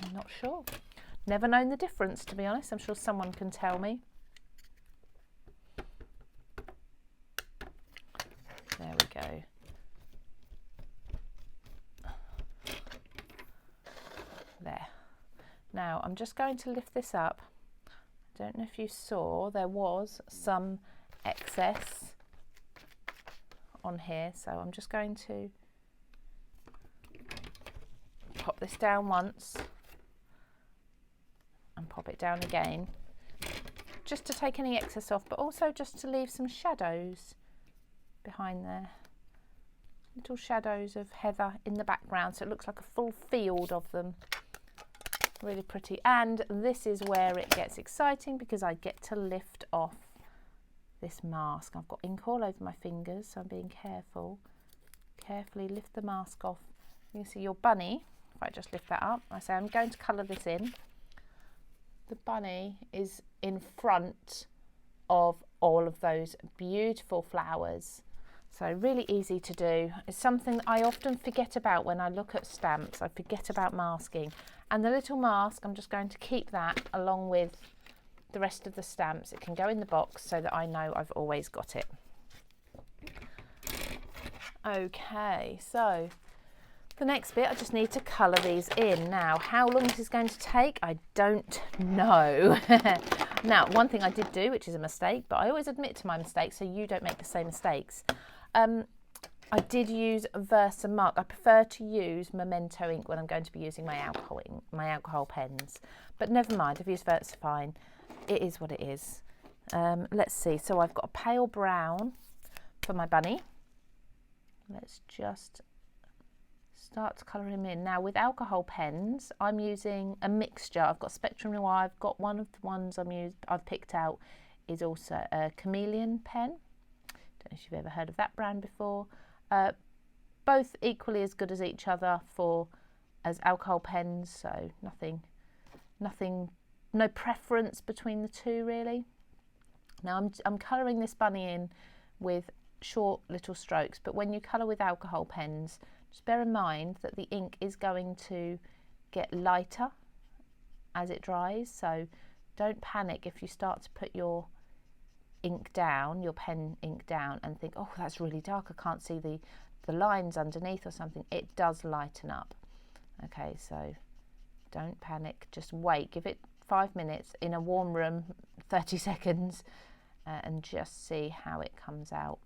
I'm not sure. Never known the difference, to be honest. I'm sure someone can tell me. There we go. There. Now I'm just going to lift this up. I don't know if you saw, there was some excess on here, so I'm just going to pop this down once and pop it down again, just to take any excess off, but also just to leave some shadows behind there. Little shadows of heather in the background, so it looks like a full field of them. Really pretty. And this is where it gets exciting, because I get to lift off this mask. I've got ink all over my fingers, so I'm being careful. Carefully lift the mask off. You can see your bunny. If I just lift that up, I say I'm going to colour this in. The bunny is in front of all of those beautiful flowers. So really easy to do. It's something that I often forget about when I look at stamps. I forget about masking. And the little mask, I'm just going to keep that along with the rest of the stamps. It can go in the box so that I know I've always got it. Okay, so the next bit, I just need to colour these in. Now, how long this is going to take, I don't know. Now, one thing I did do, which is a mistake, but I always admit to my mistakes so you don't make the same mistakes. I did use Versamark. I prefer to use Memento ink when I'm going to be using my alcohol pens. But never mind, I've used Versafine. It is what it is. Let's see, so I've got a pale brown for my bunny. Let's just start to colour him in. Now with alcohol pens, I'm using a mixture. I've got Spectrum Noir. I've got one of the ones I've picked out is also a chameleon pen. Don't know if you've ever heard of that brand before. Both equally as good as each other as alcohol pens, so nothing no preference between the two really. Now I'm colouring this bunny in with short little strokes, but when you colour with alcohol pens, just bear in mind that the ink is going to get lighter as it dries, so don't panic if you start to put your ink down, your pen ink down, and think, oh, that's really dark, I can't see the lines underneath or something. It does lighten up. Okay, so don't panic, just wait, give it 5 minutes in a warm room, 30 seconds, and just see how it comes out.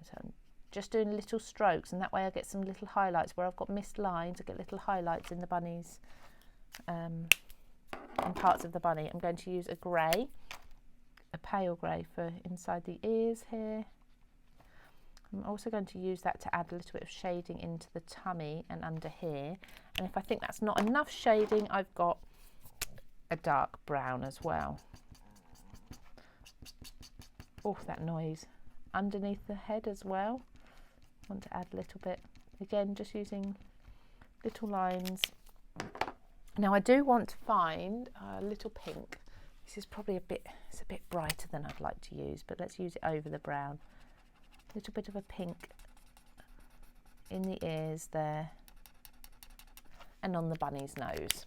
So I'm just doing little strokes, and that way I get some little highlights. Where I've got missed lines, I get little highlights in the bunnies, and parts of the bunny. I'm going to use a grey, a pale grey for inside the ears here. I'm also going to use that to add a little bit of shading into the tummy and under here. And if I think that's not enough shading, I've got a dark brown as well. Oh, that noise. Underneath the head as well. I want to add a little bit. Again, just using little lines. Now I do want to find a little pink. This is probably it's a bit brighter than I'd like to use, but let's use it over the brown. A little bit of a pink in the ears there and on the bunny's nose.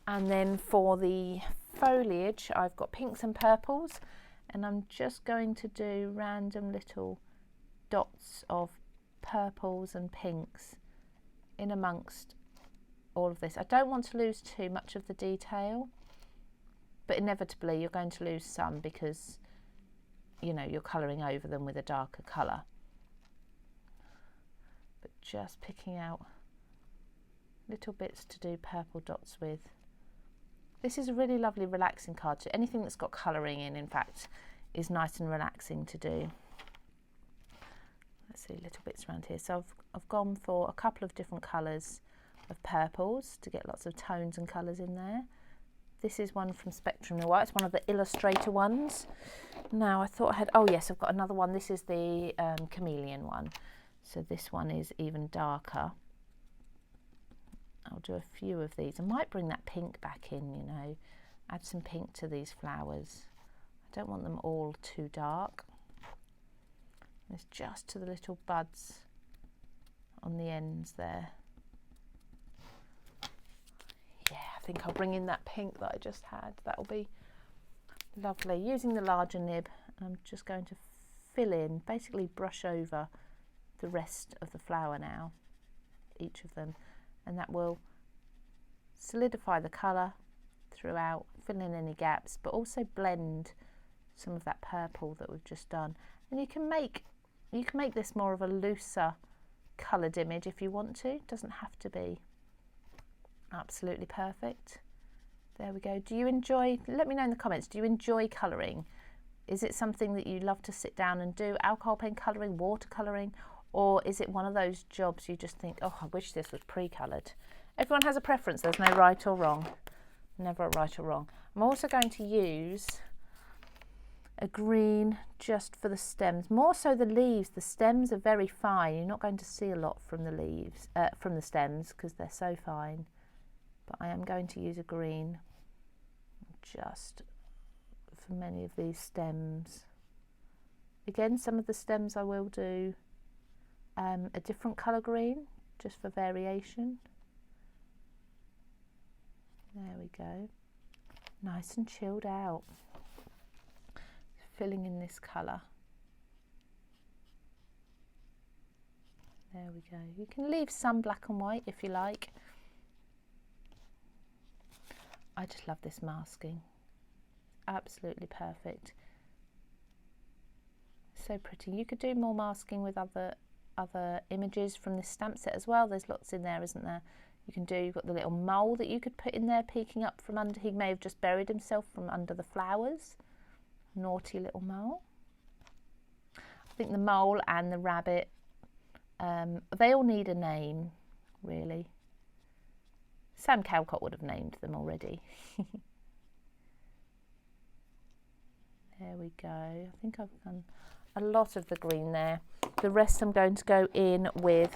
And then for the foliage, I've got pinks and purples, and I'm just going to do random little dots of purples and pinks in amongst all of this. I don't want to lose too much of the detail, but inevitably you're going to lose some because you know you're colouring over them with a darker colour. But just picking out little bits to do purple dots with. This is a really lovely relaxing card. So anything that's got colouring in fact, is nice and relaxing to do. Let's see, little bits around here. So I've gone for a couple of different colours of purples to get lots of tones and colours in there. This is one from Spectrum Noir. It's one of the Illustrator ones. Now I thought I had, oh yes, I've got another one. This is the Chameleon one. So this one is even darker. I'll do a few of these. I might bring that pink back in, you know, add some pink to these flowers. I don't want them all too dark. It's just to the little buds on the ends there. Yeah, I think I'll bring in that pink that I just had. That'll be lovely. Using the larger nib, I'm just going to fill in, basically brush over the rest of the flower now, each of them, and that will solidify the colour throughout, fill in any gaps, but also blend some of that purple that we've just done. And you can make this more of a looser coloured image if you want to. It doesn't have to be absolutely perfect. There we go. Do you enjoy, let me know in the comments, do you enjoy colouring? Is it something that you love to sit down and do, alcohol pen colouring, watercolouring, or is it one of those jobs you just think, oh, I wish this was pre-coloured? Everyone has a preference, there's no right or wrong. Never a right or wrong. I'm also going to use a green just for the stems, more so the leaves. The stems are very fine. You're not going to see a lot from the leaves, from the stems, because they're so fine. But I am going to use a green just for many of these stems. Again, some of the stems I will do a different colour green, just for variation. There we go. Nice and chilled out. Filling in this colour. There we go. You can leave some black and white if you like. I just love this masking. Absolutely perfect. So pretty. You could do more masking with other images from this stamp set as well. There's lots in there, isn't there? You can do, you've got the little mole that you could put in there peeking up from under. He may have just buried himself from under the flowers. Naughty little mole. I think the mole and the rabbit, they all need a name, really. Sam Callcott would have named them already. There we go. I think I've done a lot of the green there. The rest I'm going to go in with,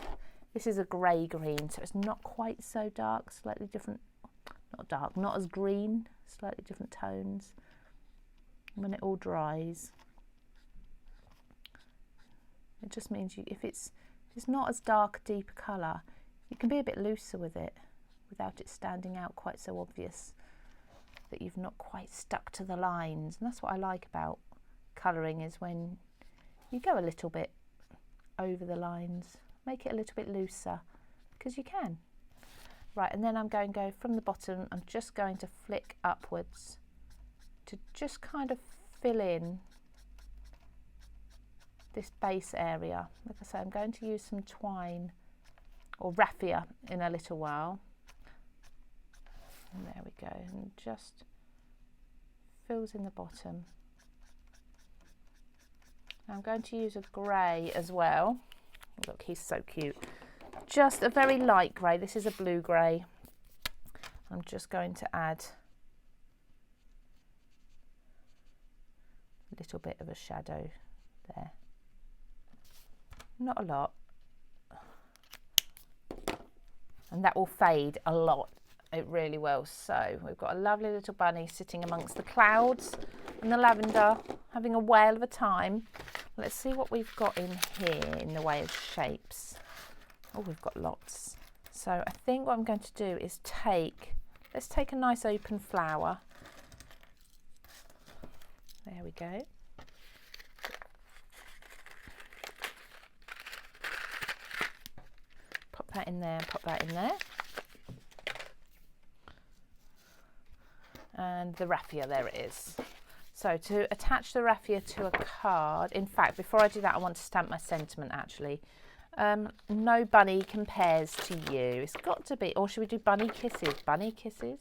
this is a grey green, so it's not quite so dark, slightly different not dark, not as green, slightly different tones. And when it all dries, it just means if it's not as dark, deep colour, you can be a bit looser with it without it standing out quite so obvious that you've not quite stuck to the lines. And that's what I like about colouring, is when you go a little bit over the lines, make it a little bit looser, because you can. Right, and then I'm going to go from the bottom, I'm just going to flick upwards to just kind of fill in this base area. Like I say, I'm going to use some twine or raffia in a little while. And there we go, and just fills in the bottom. Now I'm going to use a grey as well. Look, he's so cute. Just a very light grey. This is a blue grey. I'm just going to add a little bit of a shadow there. Not a lot. And that will fade a lot. It really will. So we've got a lovely little bunny sitting amongst the clouds and the lavender, having a whale of a time. Let's see what we've got in here in the way of shapes. Oh, we've got lots. So I think what I'm going to do is let's take a nice open flower. There we go. Pop that in there, pop that in there. And the raffia, there it is. So to attach the raffia to a card, in fact, before I do that, I want to stamp my sentiment actually. No bunny compares to you. It's got to be, or should we do bunny kisses? Bunny kisses?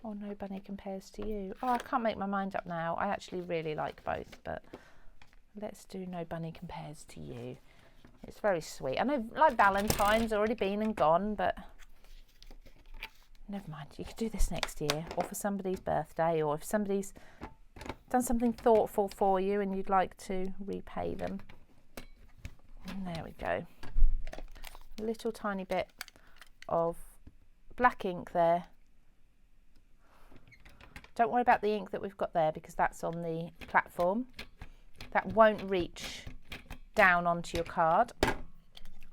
Or no bunny compares to you? Oh, I can't make my mind up now. I actually really like both, but let's do no bunny compares to you. It's very sweet. I know, like Valentine's already been and gone, but never mind. You could do this next year, or for somebody's birthday, or if somebody's done something thoughtful for you and you'd like to repay them. And there we go. A little tiny bit of black ink there. Don't worry about the ink that we've got there, because that's on the platform. That won't reach down onto your card.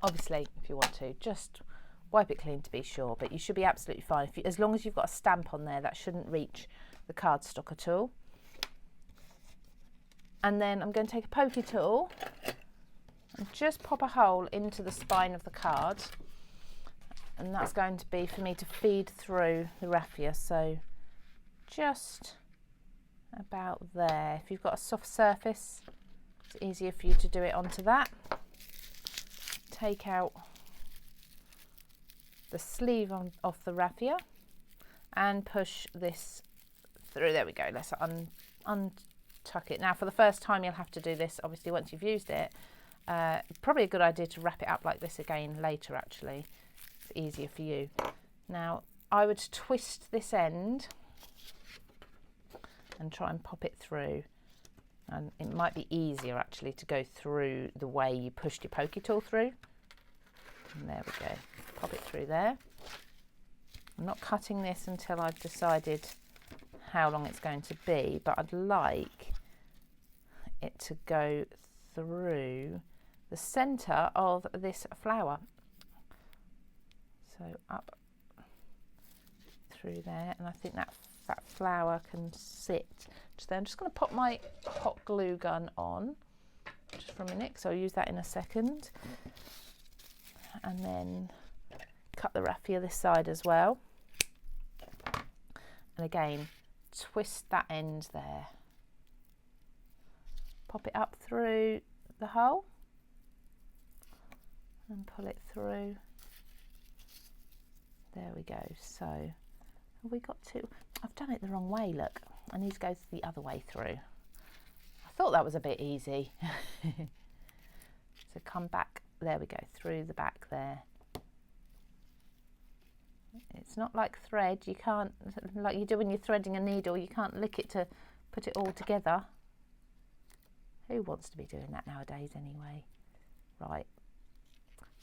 Obviously, if you want to, just wipe it clean to be sure, but you should be absolutely fine. As long as you've got a stamp on there, that shouldn't reach the cardstock at all. And then I'm going to take a pokey tool and just pop a hole into the spine of the card, and that's going to be for me to feed through the raffia. So just about there. If you've got a soft surface, it's easier for you to do it onto that. Take out the sleeve off the raffia and push this through. There we go. Let's untuck it. Now, for the first time, you'll have to do this, obviously, once you've used it. Probably a good idea to wrap it up like this again later, actually. It's easier for you. Now, I would twist this end and try and pop it through. And it might be easier, actually, to go through the way you pushed your pokey tool through. And there we go. Pop it through there. I'm not cutting this until I've decided how long it's going to be, but I'd like it to go through the centre of this flower. So up through there, and I think that flower can sit just there. I'm just going to pop my hot glue gun on just for a minute, so I'll use that in a second. And then cut the raffia this side as well. And again, twist that end there. Pop it up through the hole and pull it through. There we go. So have we got to, I've done it the wrong way, look. I need to go the other way through. I thought that was a bit easy. So come back, there we go, through the back there. It's not like thread, you can't, like you do when you're threading a needle, you can't lick it to put it all together. Who wants to be doing that nowadays anyway? Right,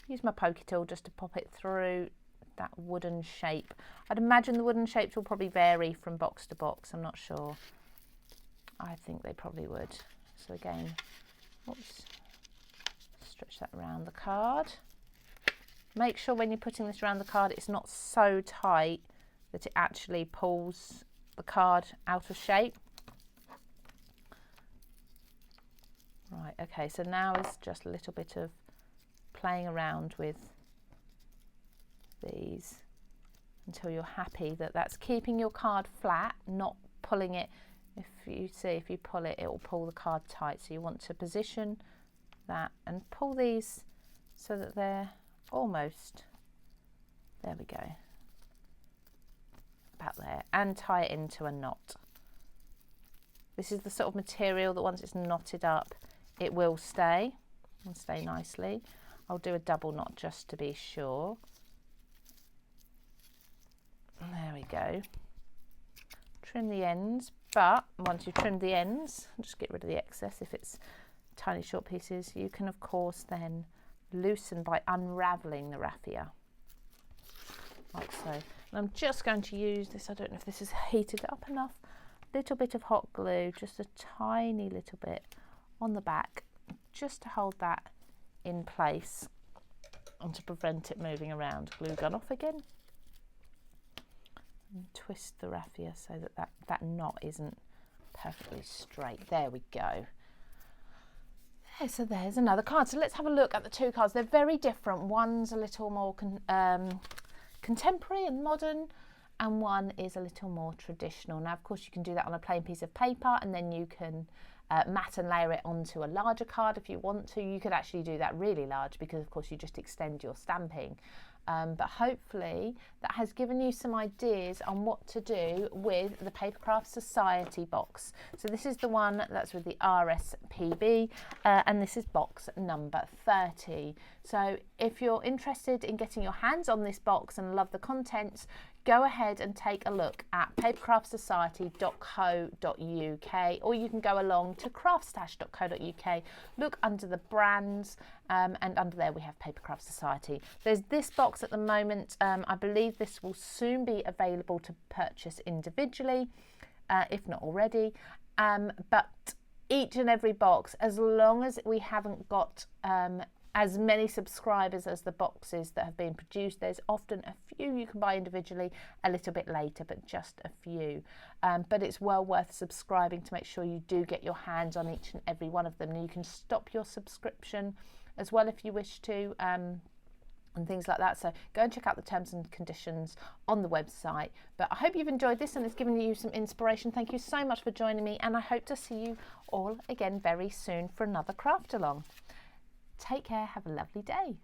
use my pokey tool just to pop it through that wooden shape. I'd imagine the wooden shapes will probably vary from box to box. I'm not sure. I think they probably would. So again, oops, stretch that around the card. Make sure when you're putting this around the card, it's not so tight that it actually pulls the card out of shape. Right, okay, so now it's just a little bit of playing around with these until you're happy that that's keeping your card flat, not pulling it. If you see, if you pull it, it will pull the card tight. So you want to position that and pull these so that they're almost, there we go, about there, and tie it into a knot. This is the sort of material that once it's knotted up, it will stay and stay nicely. I'll do a double knot just to be sure. There we go. Trim the ends, but once you've trimmed the ends, just get rid of the excess if it's tiny short pieces. You can of course then loosen by unraveling the raffia, like so. And I'm just going to use this, I don't know if this is heated up enough, little bit of hot glue, just a tiny little bit on the back, just to hold that in place and to prevent it moving around. Glue gun off again. And twist the raffia so that that knot isn't perfectly straight. There we go. Okay, so there's another card. So let's have a look at the two cards. They're very different. One's a little more contemporary and modern, and one is a little more traditional. Now, of course, you can do that on a plain piece of paper, and then you can matte and layer it onto a larger card if you want to. You could actually do that really large because, of course, you just extend your stamping. But hopefully that has given you some ideas on what to do with the Papercraft Society box. So this is the one that's with the RSPB, and this is box number 30. So if you're interested in getting your hands on this box and love the contents, go ahead and take a look at papercraftsociety.co.uk, or you can go along to craftstash.co.uk, look under the brands, and under there we have Papercraft Society. There's this box at the moment. I believe this will soon be available to purchase individually, if not already, but each and every box, as long as we haven't got as many subscribers as the boxes that have been produced, there's often a few you can buy individually a little bit later, but just a few. But it's well worth subscribing to make sure you do get your hands on each and every one of them. And you can stop your subscription as well if you wish to, and things like that. So go and check out the terms and conditions on the website. But I hope you've enjoyed this and it's given you some inspiration. Thank you so much for joining me, and I hope to see you all again very soon for another craft along. Take care, have a lovely day.